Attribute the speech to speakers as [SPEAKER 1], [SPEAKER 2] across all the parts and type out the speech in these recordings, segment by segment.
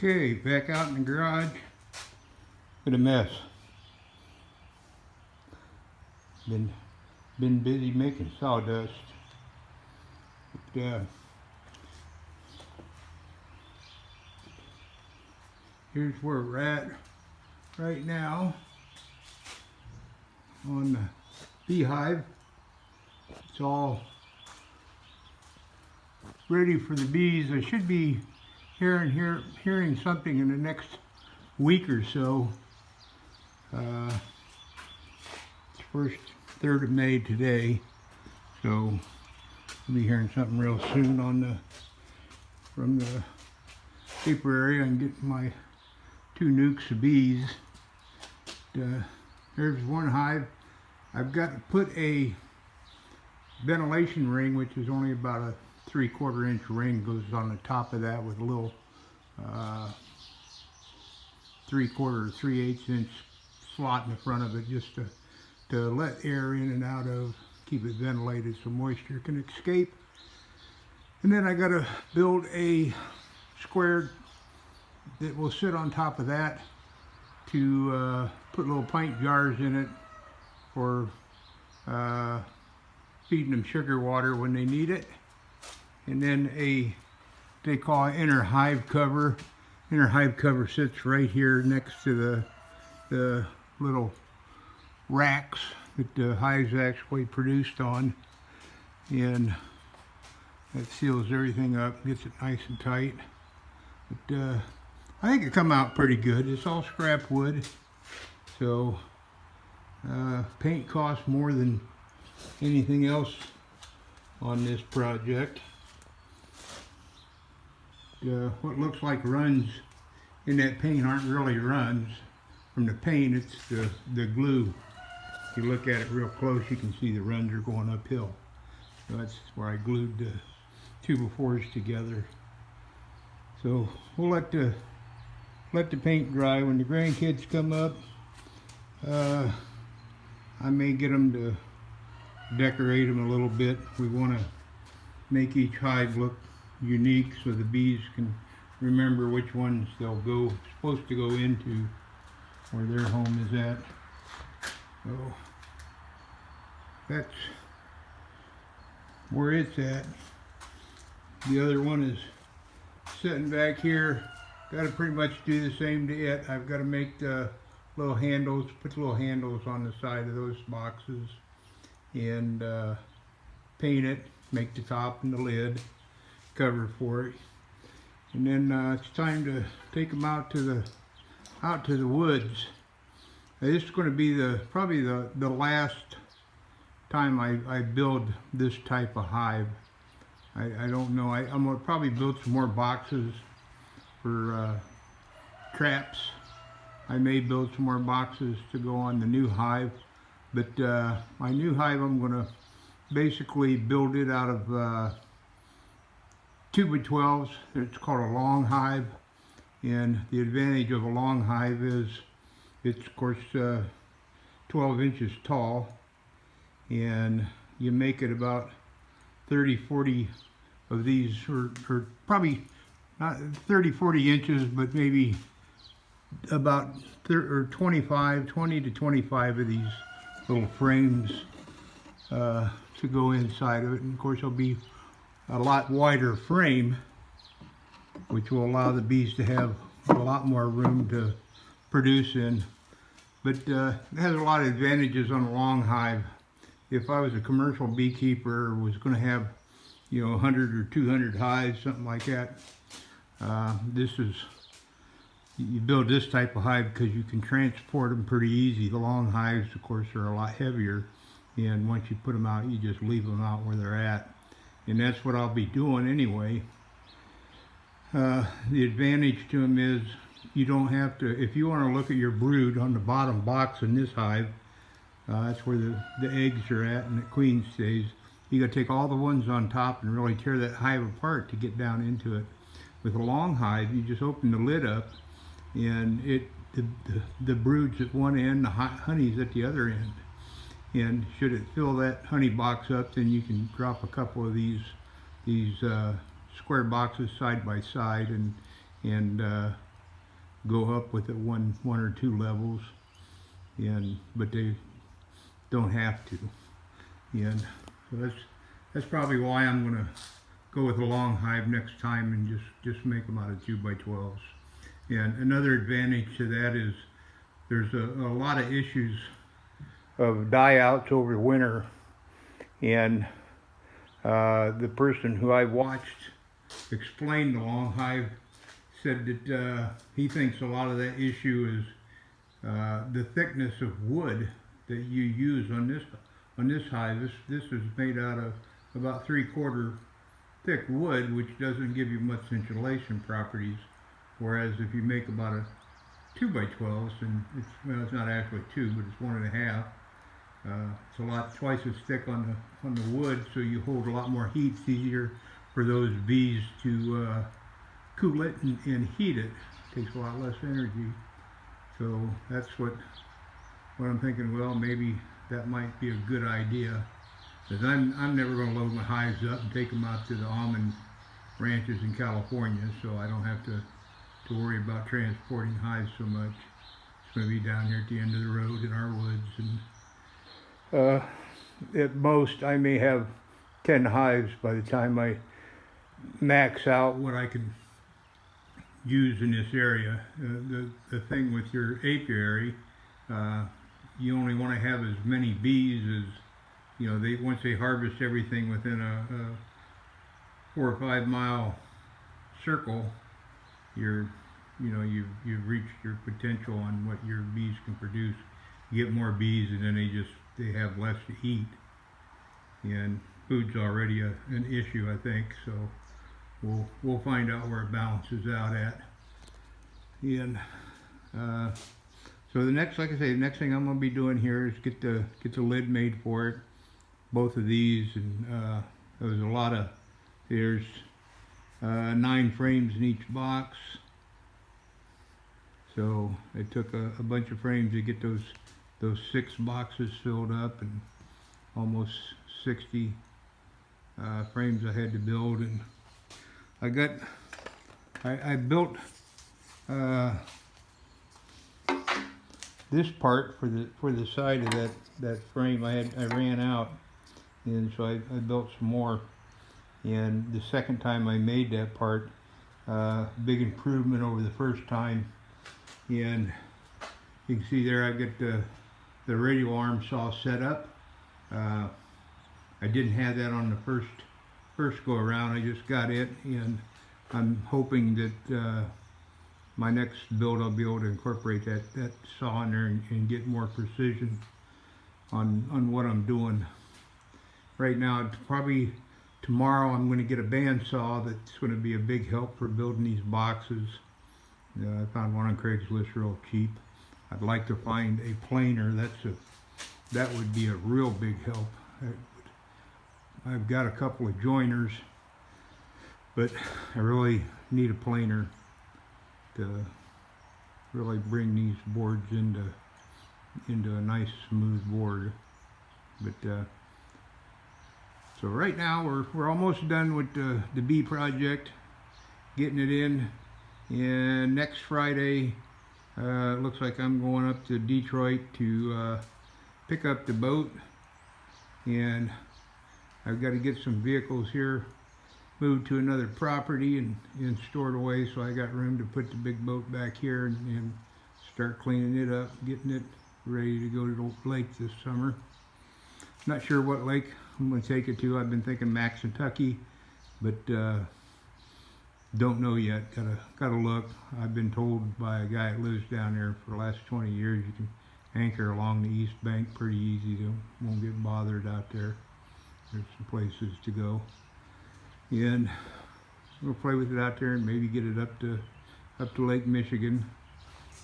[SPEAKER 1] Okay, back out in the garage. What a mess. Been busy making sawdust. But, here's where we're at right now on the beehive. It's all ready for the bees. I should be hearing something in the next week or so. It's first 3rd of May today, so I'll be hearing something real soon from the paper area and get my 2 nukes of bees. There's one hive. I've got to put a ventilation ring, which is only about a 3/4 inch ring, goes on the top of that with a little 3/4 or 3/8 inch slot in the front of it, just to let air in and out of, keep it ventilated so moisture can escape. And then I got to build a square that will sit on top of that to put little pint jars in it for feeding them sugar water when they need it. And then they call it inner hive cover. Inner hive cover sits right here next to the little racks that the hives actually produced on, and that seals everything up, gets it nice and tight. But I think it come out pretty good. It's all scrap wood, so paint costs more than anything else on this project. What looks like runs in that paint aren't really runs. From the paint, it's the glue. If you look at it real close, you can see the runs are going uphill. So that's where I glued the 2x4s together. So we'll let the paint dry. When the grandkids come up, I may get them to decorate them a little bit. We want to make each hive look unique so the bees can remember which ones they'll supposed to go into, where their home is at. So that's where it's at. The other one is sitting back here. Got to pretty much do the same to it. I've got to make the little handles, put little handles on the side of those boxes, and paint it, make the top and the lid cover for it. And then it's time to take them out to the woods. This is going to be probably the last time I build this type of hive. I don't know. I'm going to probably build some more boxes for traps. I may build some more boxes to go on the new hive. But my new hive, I'm going to basically build it out of 2x12s. It's called a long hive. And the advantage of a long hive is it's, of course, 12 inches tall. And you make it about 30-40 of these, or probably not 30-40 inches, but maybe about 20 to 25 of these little frames to go inside of it. And of course, it'll be a lot wider frame, which will allow the bees to have a lot more room to produce in. But it has a lot of advantages on a long hive. If I was a commercial beekeeper or was going to have, 100 or 200 hives, something like that, you build this type of hive because you can transport them pretty easy. The long hives, of course, are a lot heavier, and once you put them out, you just leave them out where they're at. And that's what I'll be doing anyway. The advantage to them is you don't have to, if you want to look at your brood on the bottom box in this hive, that's where the eggs are at and the queen stays. You got to take all the ones on top and really tear that hive apart to get down into it. With a long hive, you just open the lid up, and the brood's at one end, the honey's at the other end. And should it fill that honey box up, then you can drop a couple of these square boxes side by side and go up with it one or two levels, but they don't have to. And so that's probably why I'm gonna go with a long hive next time and just make them out of 2x12s. And another advantage to that is there's a lot of issues of die outs over winter, and the person who I watched explain the long hive said that he thinks a lot of that issue is the thickness of wood that you use on this hive. This is made out of about 3/4 thick wood, which doesn't give you much insulation properties. Whereas if you make about a 2x12, and it's not actually 2, but it's 1.5. It's twice as thick on the wood, so you hold a lot more heat. It's easier for those bees to cool it and heat it. It takes a lot less energy. So that's what I'm thinking. Well, maybe that might be a good idea, because I'm never going to load my hives up and take them out to the almond ranches in California, so I don't have to worry about transporting hives so much. It's going to be down here at the end of the road in our woods, and at most I may have 10 hives by the time I max out what I can use in this area. The thing with your apiary, you only want to have as many bees as, once they harvest everything within a 4 or 5 mile circle, you've reached your potential on what your bees can produce. You get more bees, and then they have less to eat, and food's already an issue, I think. So we'll find out where it balances out at. And so the next thing I'm going to be doing here is get the lid made for it. Both of these, and there's 9 frames in each box. So it took a bunch of frames to get those 6 boxes filled up, and almost 60 frames I had to build. And I built this part for the side of that frame. I ran out, and so I built some more. And the second time I made that part, big improvement over the first time. And you can see there I've got the radial arm saw set up. I didn't have that on the first go around. I just got it, and I'm hoping that my next build I'll be able to incorporate that saw in there and get more precision on what I'm doing. Right now, probably tomorrow I'm going to get a bandsaw that's going to be a big help for building these boxes. I found one on Craigslist real cheap. I'd like to find a planer. That would be a real big help. I've got a couple of joiners, but I really need a planer to really bring these boards into a nice smooth board. But so right now we're almost done with the bee project, getting it in. And next Friday, it looks like I'm going up to Detroit to pick up the boat, and I've got to get some vehicles here moved to another property and stored away, so I got room to put the big boat back here and start cleaning it up, getting it ready to go to the lake this summer. Not sure what lake I'm going to take it to. I've been thinking Maxintucky, but don't know yet. Gotta look. I've been told by a guy that lives down there for the last 20 years you can anchor along the east bank pretty easy. You won't get bothered out there. There's some places to go, and we'll play with it out there and maybe get it up to Lake Michigan.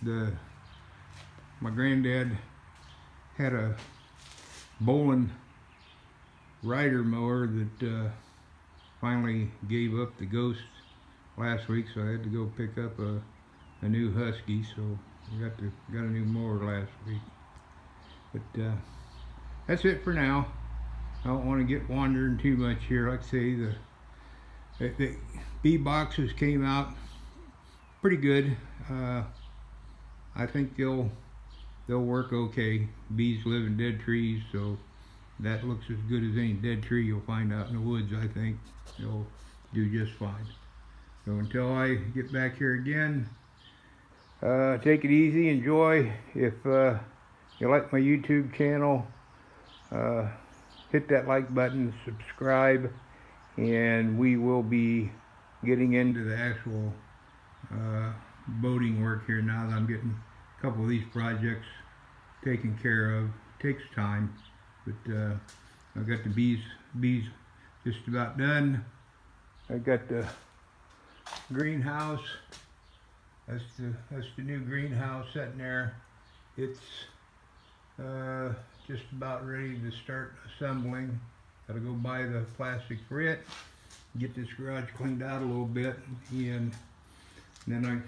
[SPEAKER 1] My granddad had a Bolin rider mower that finally gave up the ghost last week, so I had to go pick up a new Husky. So we got a new mower last week. But that's it for now. I don't want to get wandering too much here. Like I say, the bee boxes came out pretty good. I think they'll work okay. Bees live in dead trees, so that looks as good as any dead tree you'll find out in the woods. I think they'll do just fine. So until I get back here again, take it easy, enjoy. If you like my YouTube channel, hit that like button, subscribe, and we will be getting into the actual boating work here now that I'm getting a couple of these projects taken care of. It takes time, but I've got the bees just about done. I've got the greenhouse. That's the new greenhouse sitting there. It's just about ready to start assembling. Gotta go buy the plastic for it, get this garage cleaned out a little bit, and then I'm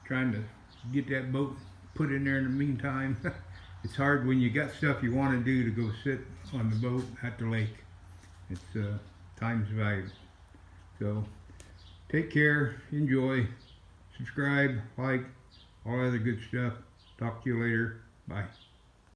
[SPEAKER 1] trying to get that boat put in there in the meantime. It's hard when you got stuff you want to do to go sit on the boat at the lake. It's time's valuable. So take care, enjoy, subscribe, like, all other good stuff. Talk to you later. Bye.